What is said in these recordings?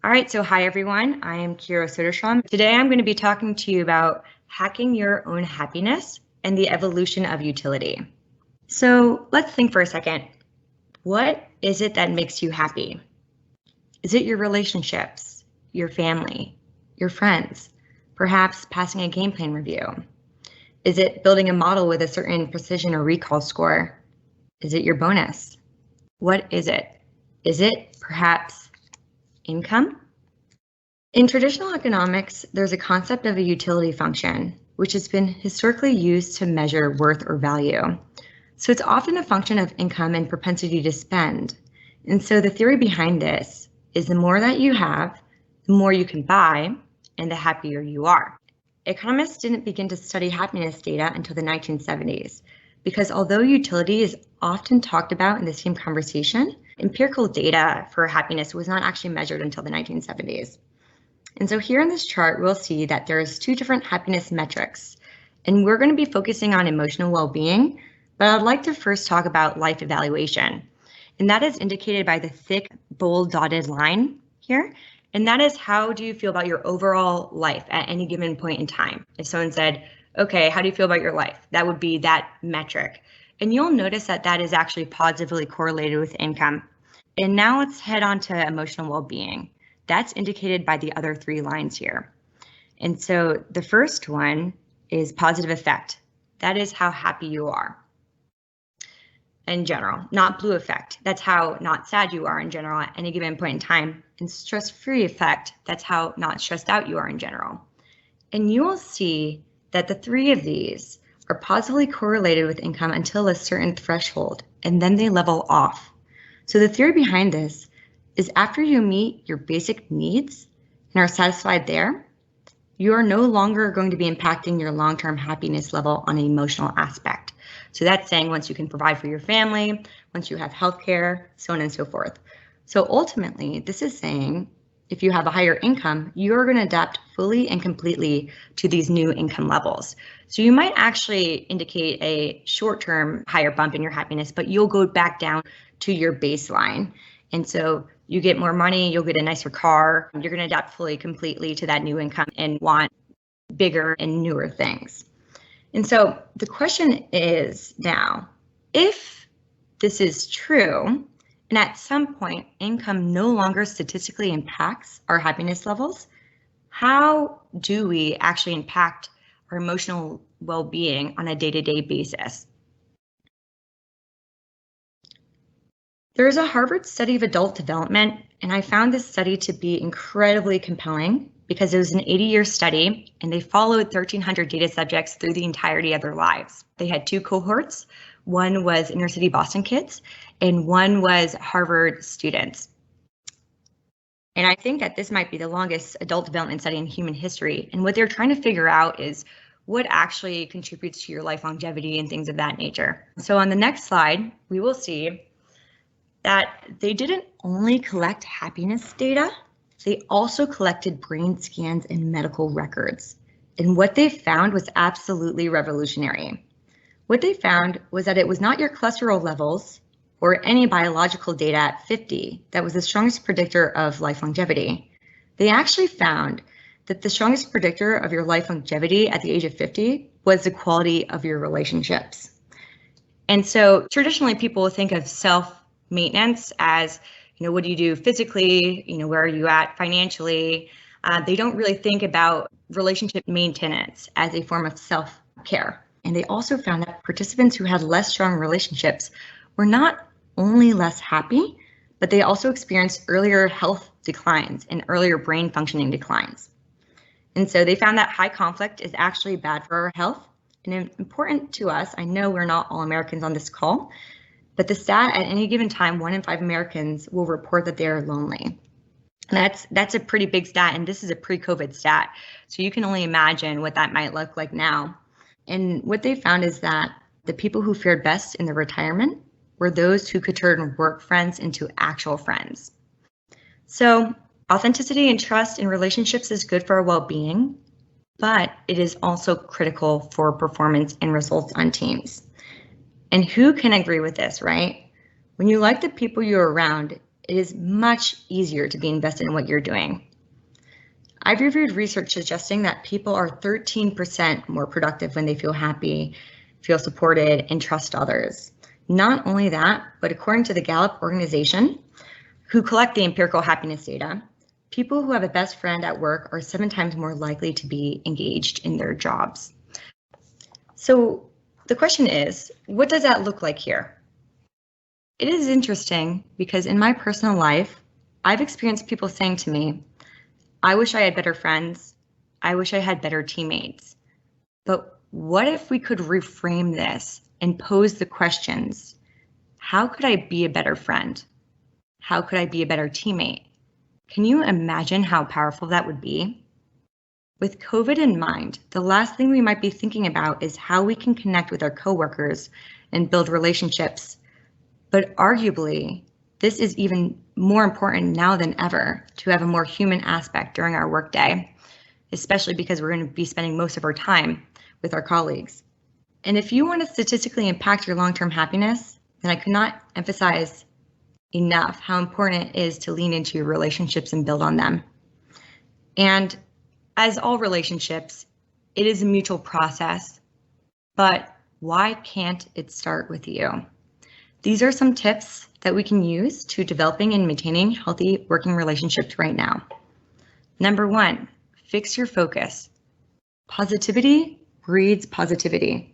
All right, so hi everyone, I am Soderstrom. Today I'm going to be talking to you about hacking your own happiness and the evolution of utility. So let's think for a second. What is it that makes you happy? Is it your relationships, your family, your friends, perhaps passing a game plan review? Is it building a model with a certain precision or recall score? Is it your bonus? What is it? Is it perhaps income? In traditional economics, there's a concept of a utility function, which has been historically used to measure worth or value. So it's often a function of income and propensity to spend. And so the theory behind this is the more that you have, the more you can buy, and the happier you are. Economists didn't begin to study happiness data until the 1970s, because although utility is often talked about in the same conversation, empirical data for happiness was not actually measured until the 1970s. And so here in this chart, we'll see that there's two different happiness metrics, and we're going to be focusing on emotional well-being, but I'd like to first talk about life evaluation. And that is indicated by the thick, bold dotted line here. And that is, how do you feel about your overall life at any given point in time? If someone said, okay, how do you feel about your life? That would be that metric. And you'll notice that that is actually positively correlated with income. And now let's head on to emotional well-being. That's indicated by the other three lines here. And so the first one is positive affect. That is how happy you are in general, not blue affect. That's how not sad you are in general at any given point in time. And stress-free affect, that's how not stressed out you are in general. And you will see that the three of these are positively correlated with income until a certain threshold, and then they level off. So the theory behind this is after you meet your basic needs and are satisfied there, you are no longer going to be impacting your long-term happiness level on an emotional aspect. So that's saying once you can provide for your family, once you have healthcare, so on and so forth. So ultimately, this is saying if you have a higher income, you're going to adapt fully and completely to these new income levels. So you might actually indicate a short-term higher bump in your happiness, but you'll go back down to your baseline. And so you get more money, you'll get a nicer car, you're going to adapt fully, completely to that new income and want bigger and newer things. And so the question is now, if this is true, and at some point income no longer statistically impacts our happiness levels, how do we actually impact our emotional well-being on a day-to-day basis? There is a Harvard study of adult development, and I found this study to be incredibly compelling because it was an 80-year study and they followed 1,300 data subjects through the entirety of their lives. They had two cohorts. One was inner city Boston kids and one was Harvard students. And I think that this might be the longest adult development study in human history. And what they're trying to figure out is what actually contributes to your life longevity and things of that nature. So on the next slide, we will see that they didn't only collect happiness data, they also collected brain scans and medical records. And what they found was absolutely revolutionary. What they found was that it was not your cholesterol levels or any biological data at 50 that was the strongest predictor of life longevity. They actually found that the strongest predictor of your life longevity at the age of 50 was the quality of your relationships. And so traditionally people think of self-maintenance as, what do you do physically? Where are you at financially? They don't really think about relationship maintenance as a form of self-care. And they also found that participants who had less strong relationships were not only less happy, but they also experienced earlier health declines and earlier brain functioning declines. And so they found that high conflict is actually bad for our health and important to us. I know we're not all Americans on this call, but the stat at any given time, 1 in 5 Americans will report that they're lonely. And that's a pretty big stat, and this is a pre-COVID stat. So you can only imagine what that might look like now. And what they found is that the people who fared best in their retirement were those who could turn work friends into actual friends. So authenticity and trust in relationships is good for our well-being, but it is also critical for performance and results on teams. And who can agree with this, right? When you like the people you're around, it is much easier to be invested in what you're doing. I've reviewed research suggesting that people are 13% more productive when they feel happy, feel supported, and trust others. Not only that, but according to the Gallup organization, who collect the empirical happiness data, people who have a best friend at work are 7 times more likely to be engaged in their jobs. So the question is, what does that look like here? It is interesting because in my personal life, I've experienced people saying to me, I wish I had better friends. I wish I had better teammates. But what if we could reframe this and pose the questions? How could I be a better friend? How could I be a better teammate? Can you imagine how powerful that would be? With COVID in mind, the last thing we might be thinking about is how we can connect with our coworkers and build relationships. But arguably, this is even more important now than ever to have a more human aspect during our workday, especially because we're going to be spending most of our time with our colleagues. And if you want to statistically impact your long-term happiness, then I could not emphasize enough how important it is to lean into your relationships and build on them. And as all relationships, it is a mutual process, but why can't it start with you? These are some tips that we can use to developing and maintaining healthy working relationships right now. Number 1, fix your focus. Positivity breeds positivity.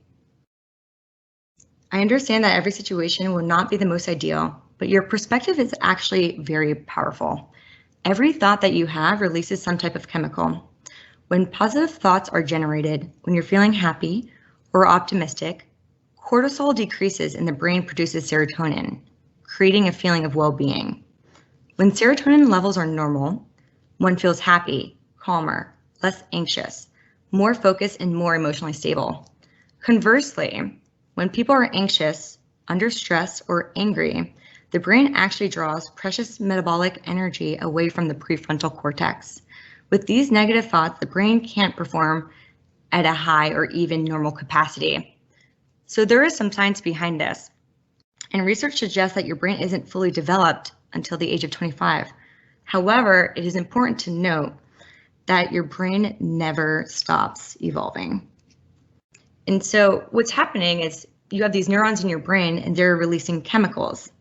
I understand that every situation will not be the most ideal, but your perspective is actually very powerful. Every thought that you have releases some type of chemical. When positive thoughts are generated, when you're feeling happy or optimistic, cortisol decreases and the brain produces serotonin, creating a feeling of well-being. When serotonin levels are normal, one feels happy, calmer, less anxious, more focused, and more emotionally stable. Conversely, when people are anxious, under stress, or angry, the brain actually draws precious metabolic energy away from the prefrontal cortex. With these negative thoughts, the brain can't perform at a high or even normal capacity. So there is some science behind this. And research suggests that your brain isn't fully developed until the age of 25. However, it is important to note that your brain never stops evolving. And so what's happening is you have these neurons in your brain and they're releasing chemicals.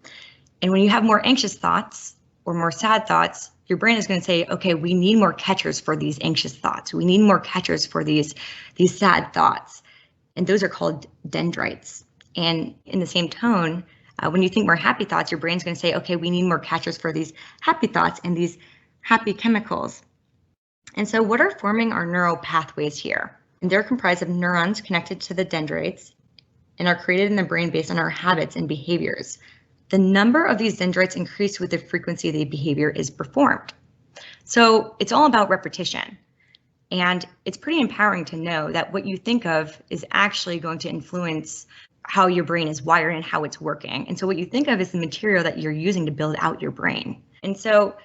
And when you have more anxious thoughts or more sad thoughts, your brain is going to say, okay, we need more catchers for these anxious thoughts. We need more catchers for these sad thoughts. And those are called dendrites. And in the same tone, when you think more happy thoughts, your brain's going to say, okay, we need more catchers for these happy thoughts and these happy chemicals. And so what are forming our neural pathways here? And they're comprised of neurons connected to the dendrites and are created in the brain based on our habits and behaviors. The number of these dendrites increase with the frequency the behavior is performed. So it's all about repetition. And it's pretty empowering to know that what you think of is actually going to influence how your brain is wired and how it's working. And so what you think of is the material that you're using to build out your brain. And so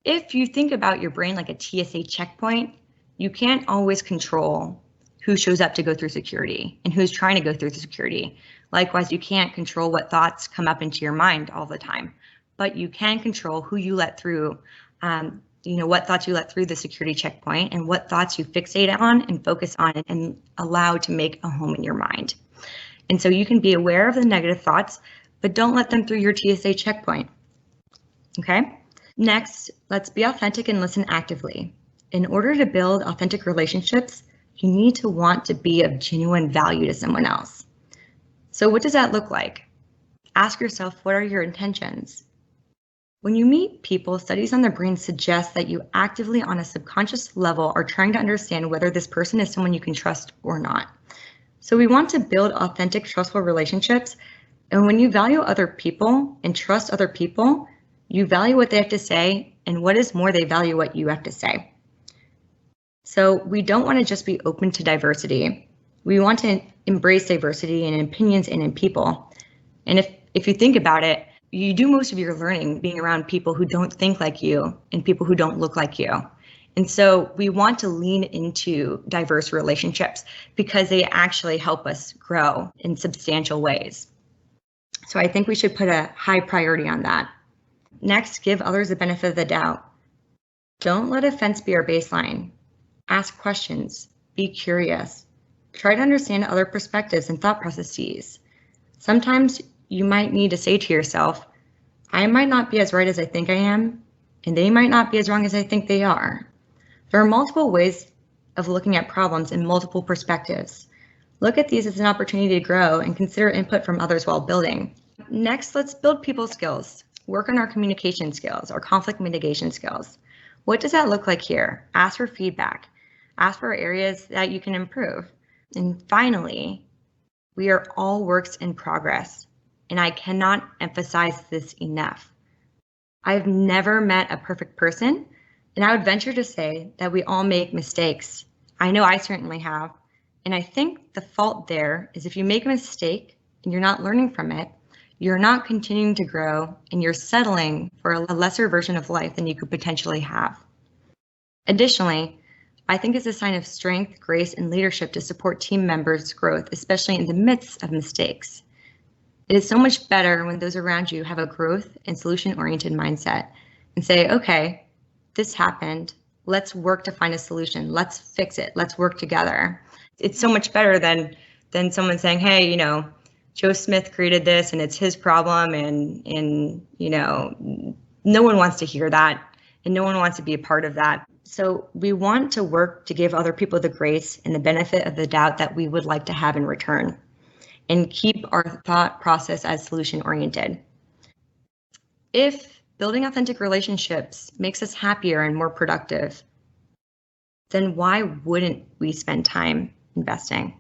if you think about your brain like a TSA checkpoint, you can't always control who shows up to go through security and who's trying to go through the security. Likewise, you can't control what thoughts come up into your mind all the time, but you can control who you let through, what thoughts you let through the security checkpoint and what thoughts you fixate on and focus on and allow to make a home in your mind. And so you can be aware of the negative thoughts, but don't let them through your TSA checkpoint. Okay? Next, let's be authentic and listen actively. In order to build authentic relationships, you need to want to be of genuine value to someone else. So what does that look like? Ask yourself, what are your intentions? When you meet people, studies on the brain suggest that you actively on a subconscious level are trying to understand whether this person is someone you can trust or not. So we want to build authentic, trustful relationships. And when you value other people and trust other people, you value what they have to say, and what is more, they value what you have to say. So we don't want to just be open to diversity. We want to embrace diversity in opinions and in people. And if you think about it, you do most of your learning being around people who don't think like you and people who don't look like you. And so we want to lean into diverse relationships because they actually help us grow in substantial ways. So I think we should put a high priority on that. Next, give others the benefit of the doubt. Don't let offense be our baseline. Ask questions, be curious. Try to understand other perspectives and thought processes. Sometimes you might need to say to yourself, I might not be as right as I think I am, and they might not be as wrong as I think they are. There are multiple ways of looking at problems in multiple perspectives. Look at these as an opportunity to grow and consider input from others while building. Next, let's build people skills. Work on our communication skills, our conflict mitigation skills. What does that look like here? Ask for feedback. Ask for areas that you can improve. And finally, we are all works in progress, and I cannot emphasize this enough. I've never met a perfect person, and I would venture to say that we all make mistakes. I know I certainly have, and I think the fault there is if you make a mistake and you're not learning from it, you're not continuing to grow, and you're settling for a lesser version of life than you could potentially have. Additionally, I think it's a sign of strength, grace, and leadership to support team members' growth, especially in the midst of mistakes. It is so much better when those around you have a growth and solution-oriented mindset and say, okay, this happened. Let's work to find a solution. Let's fix it. Let's work together. It's so much better than someone saying, hey, Joe Smith created this and it's his problem, and no one wants to hear that, and no one wants to be a part of that. So we want to work to give other people the grace and the benefit of the doubt that we would like to have in return, and keep our thought process as solution oriented. If building authentic relationships makes us happier and more productive, then why wouldn't we spend time investing?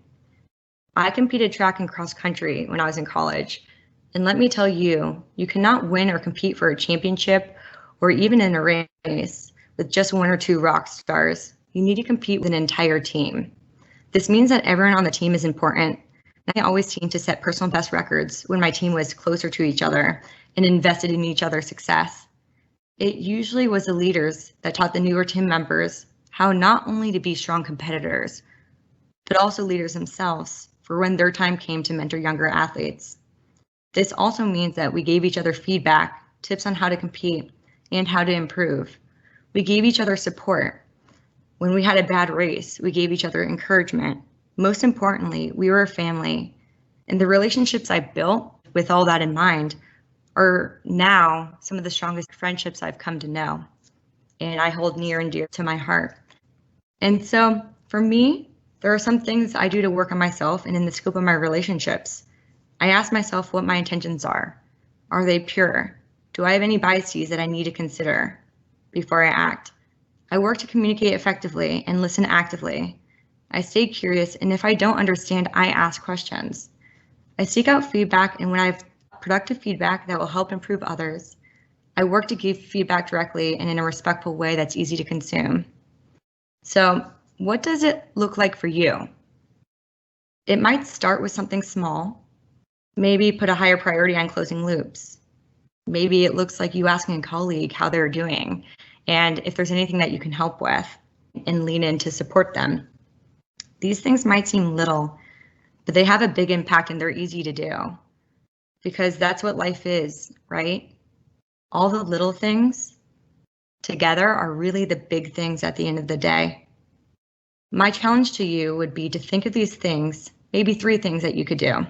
I competed track and cross country when I was in college, and let me tell you, you cannot win or compete for a championship or even in a race with just one or two rock stars. You need to compete with an entire team. This means that everyone on the team is important. I always seemed to set personal best records when my team was closer to each other and invested in each other's success. It usually was the leaders that taught the newer team members how not only to be strong competitors, but also leaders themselves for when their time came to mentor younger athletes. This also means that we gave each other feedback, tips on how to compete, and how to improve. We gave each other support. When we had a bad race, we gave each other encouragement. Most importantly, we were a family, and the relationships I built with all that in mind are now some of the strongest friendships I've come to know, and I hold near and dear to my heart. And so for me, there are some things I do to work on myself and in the scope of my relationships. I ask myself what my intentions are. Are they pure? Do I have any biases that I need to consider before I act? I work to communicate effectively and listen actively. I stay curious, and if I don't understand, I ask questions. I seek out feedback, and when I have productive feedback that will help improve others, I work to give feedback directly and in a respectful way that's easy to consume. So, what does it look like for you? It might start with something small. Maybe put a higher priority on closing loops. Maybe it looks like you asking a colleague how they're doing and if there's anything that you can help with, and lean in to support them. These things might seem little, but they have a big impact and they're easy to do because that's what life is, right? All the little things together are really the big things at the end of the day. My challenge to you would be to think of these things, maybe 3 things that you could do.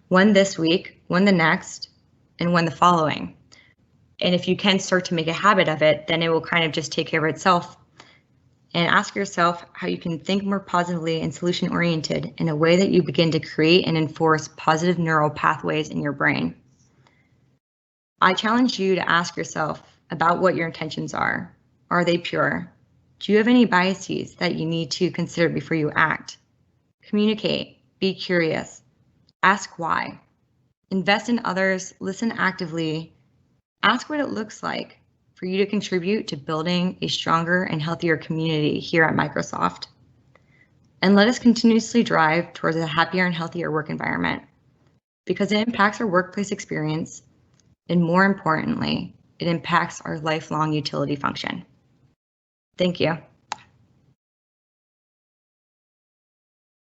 One this week, one the next, and one the following. And if you can start to make a habit of it, then it will kind of just take care of itself. And ask yourself how you can think more positively and solution-oriented in a way that you begin to create and enforce positive neural pathways in your brain. I challenge you to ask yourself about what your intentions are. Are they pure? Do you have any biases that you need to consider before you act? Communicate, be curious, ask why. Invest in others, listen actively, ask what it looks like for you to contribute to building a stronger and healthier community here at Microsoft. And let us continuously drive towards a happier and healthier work environment because it impacts our workplace experience, and more importantly, it impacts our lifelong utility function. Thank you.